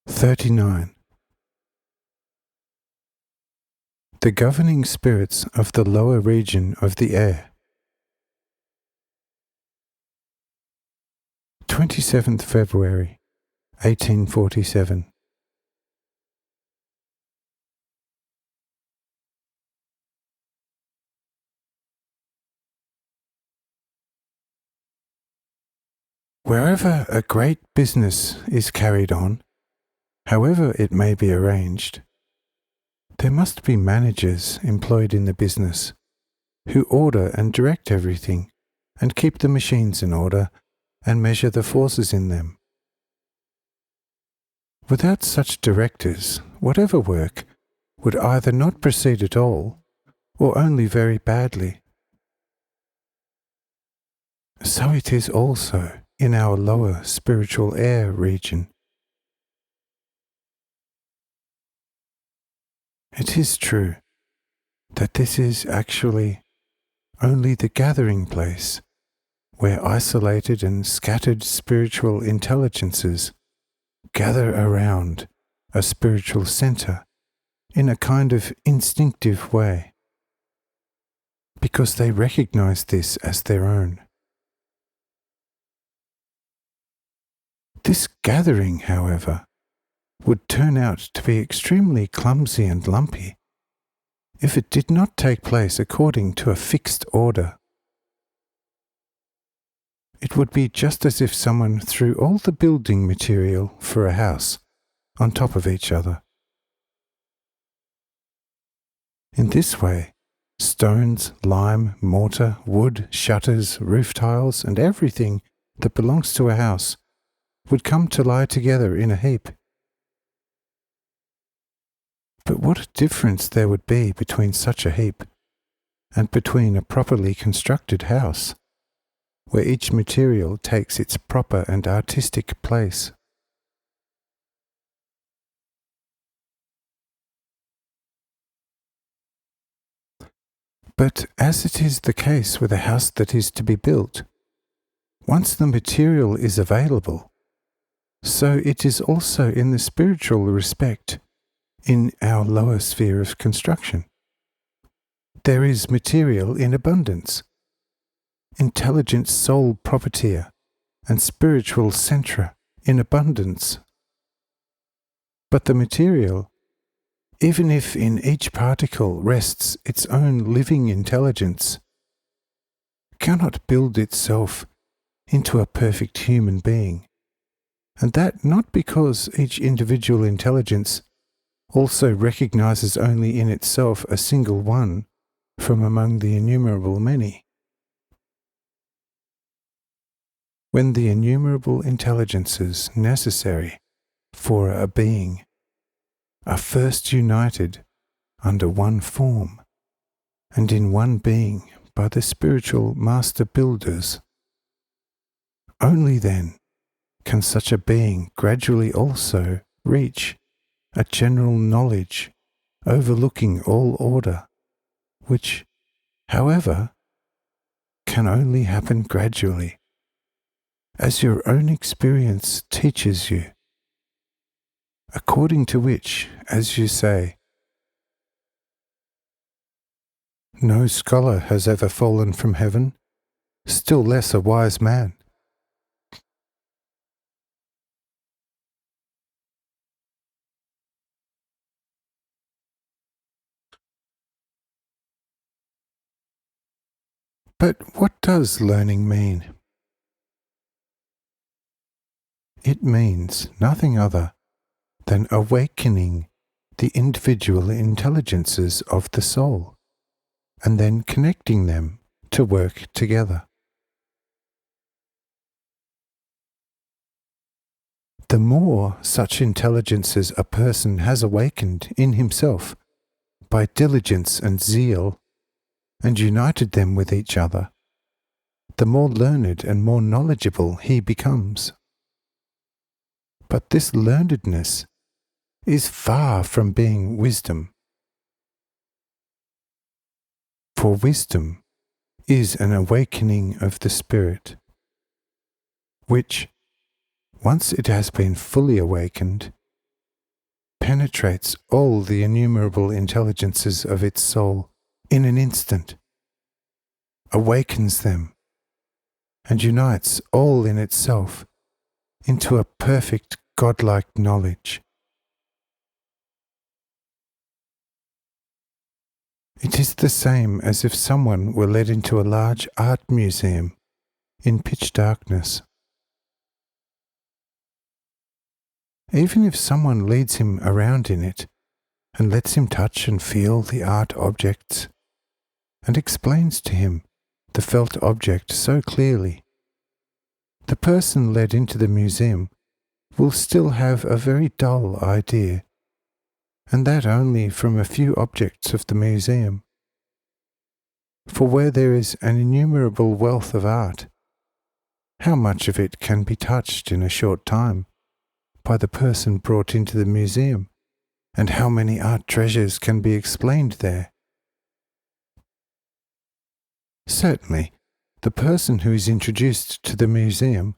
39. The governing spirits of the lower region of the air. 27th February, 1847. Wherever a great business is carried on, however it may be arranged, there must be managers employed in the business who order and direct everything and keep the machines in order and measure the forces in them. Without such directors, whatever work would either not proceed at all or only very badly. So it is also in our lower spiritual air region. It is true that this is actually only the gathering place where isolated and scattered spiritual intelligences gather around a spiritual center in a kind of instinctive way, because they recognize this as their own. This gathering, however, would turn out to be extremely clumsy and lumpy if it did not take place according to a fixed order. It would be just as if someone threw all the building material for a house on top of each other. In this way, stones, lime, mortar, wood, shutters, roof tiles, and everything that belongs to a house would come to lie together in a heap. But what a difference there would be between such a heap and between a properly constructed house, where each material takes its proper and artistic place. But as it is the case with a house that is to be built, once the material is available, so it is also in the spiritual respect in our lower sphere of construction. There is material in abundance, intelligent soul propertia and spiritual centra in abundance. But the material, even if in each particle rests its own living intelligence, cannot build itself into a perfect human being, and that not because each individual intelligence also recognizes only in itself a single one from among the innumerable many. When the innumerable intelligences necessary for a being are first united under one form and in one being by the spiritual master builders, only then can such a being gradually also reach a general knowledge overlooking all order, which, however, can only happen gradually, as your own experience teaches you, according to which, as you say, no scholar has ever fallen from heaven, still less a wise man. But what does learning mean? It means nothing other than awakening the individual intelligences of the soul, and then connecting them to work together. The more such intelligences a person has awakened in himself by diligence and zeal, and united them with each other, the more learned and more knowledgeable he becomes. But this learnedness is far from being wisdom. For wisdom is an awakening of the spirit, which, once it has been fully awakened, penetrates all the innumerable intelligences of its soul in an instant, awakens them, and unites all in itself into a perfect godlike knowledge. It is the same as if someone were led into a large art museum in pitch darkness. Even if someone leads him around in it and lets him touch and feel the art objects and explains to him the felt object so clearly, the person led into the museum will still have a very dull idea, and that only from a few objects of the museum. For where there is an innumerable wealth of art, how much of it can be touched in a short time by the person brought into the museum, and how many art treasures can be explained there? Certainly, the person who is introduced to the museum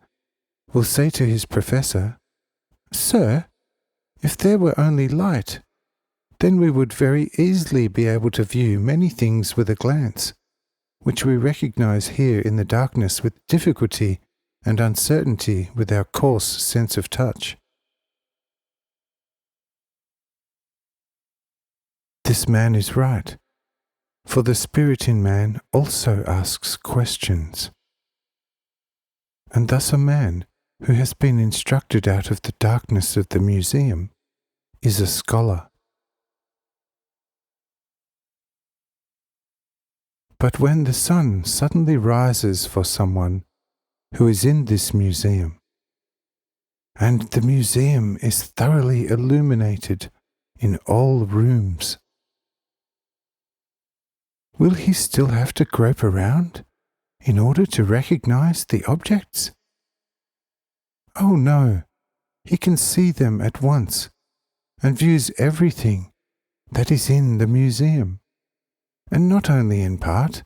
will say to his professor, "Sir, if there were only light, then we would very easily be able to view many things with a glance, which we recognize here in the darkness with difficulty and uncertainty with our coarse sense of touch." This man is right, for the spirit in man also asks questions. And thus a man who has been instructed out of the darkness of the museum is a scholar. But when the sun suddenly rises for someone who is in this museum, and the museum is thoroughly illuminated in all rooms, will he still have to grope around in order to recognize the objects? Oh no, he can see them at once and views everything that is in the museum, and not only in part.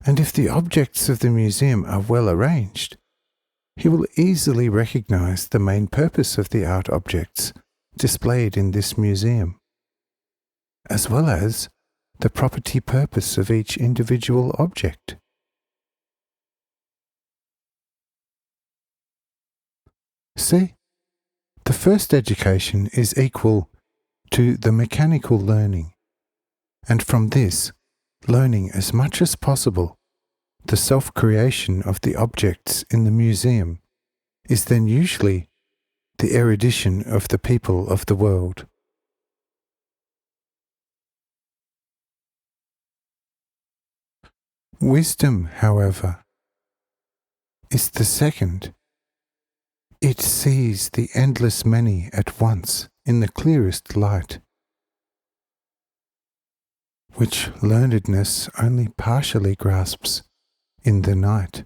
And if the objects of the museum are well arranged, he will easily recognize the main purpose of the art objects displayed in this museum, as well as the property purpose of each individual object. See, the first education is equal to the mechanical learning, and from this, learning as much as possible, the self-creation of the objects in the museum is then usually the erudition of the people of the world. Wisdom, however, is the second. It sees the endless many at once in the clearest light, which learnedness only partially grasps in the night.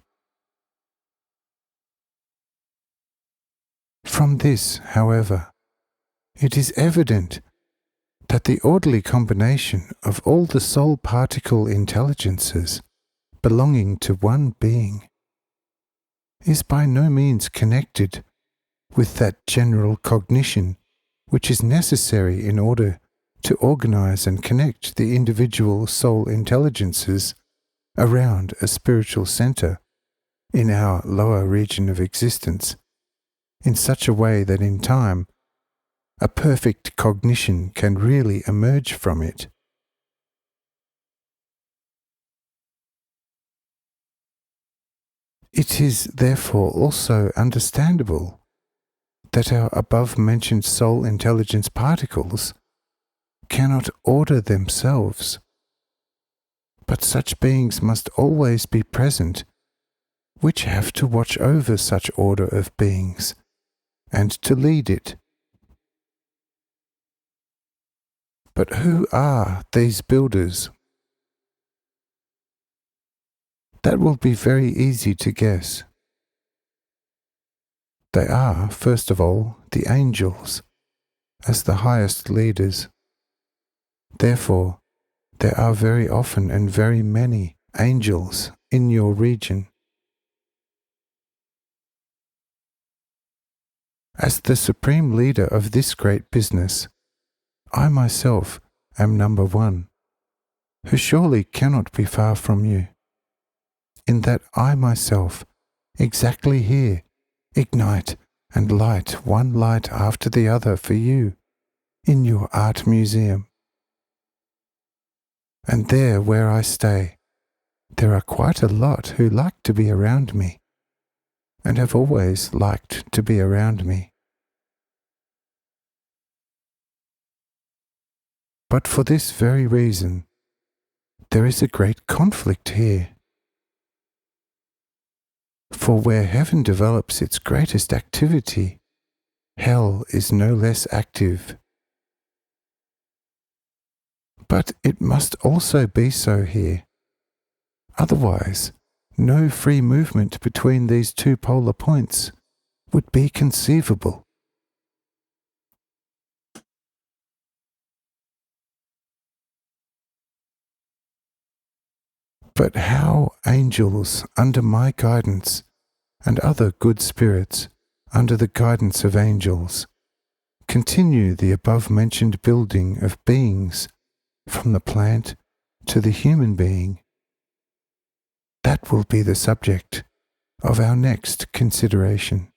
From this, however, it is evident that the orderly combination of all the soul particle intelligences belonging to one being is by no means connected with that general cognition which is necessary in order to organize and connect the individual soul intelligences around a spiritual center in our lower region of existence, in such a way that in time a perfect cognition can really emerge from it. It is therefore also understandable that our above-mentioned soul intelligence particles cannot order themselves, but such beings must always be present which have to watch over such order of beings and to lead it. But who are these builders? That will be very easy to guess. They are, first of all, the angels, as the highest leaders. Therefore, there are very often and very many angels in your region. As the supreme leader of this great business, I myself am number one, who surely cannot be far from you, in that I myself, exactly here, ignite and light one light after the other for you in your art museum. And there where I stay, there are quite a lot who like to be around me, and have always liked to be around me. But for this very reason, there is a great conflict here. For where heaven develops its greatest activity, hell is no less active. But it must also be so here. Otherwise, no free movement between these two polar points would be conceivable. But how angels under my guidance and other good spirits under the guidance of angels continue the above-mentioned building of beings from the plant to the human being, that will be the subject of our next consideration.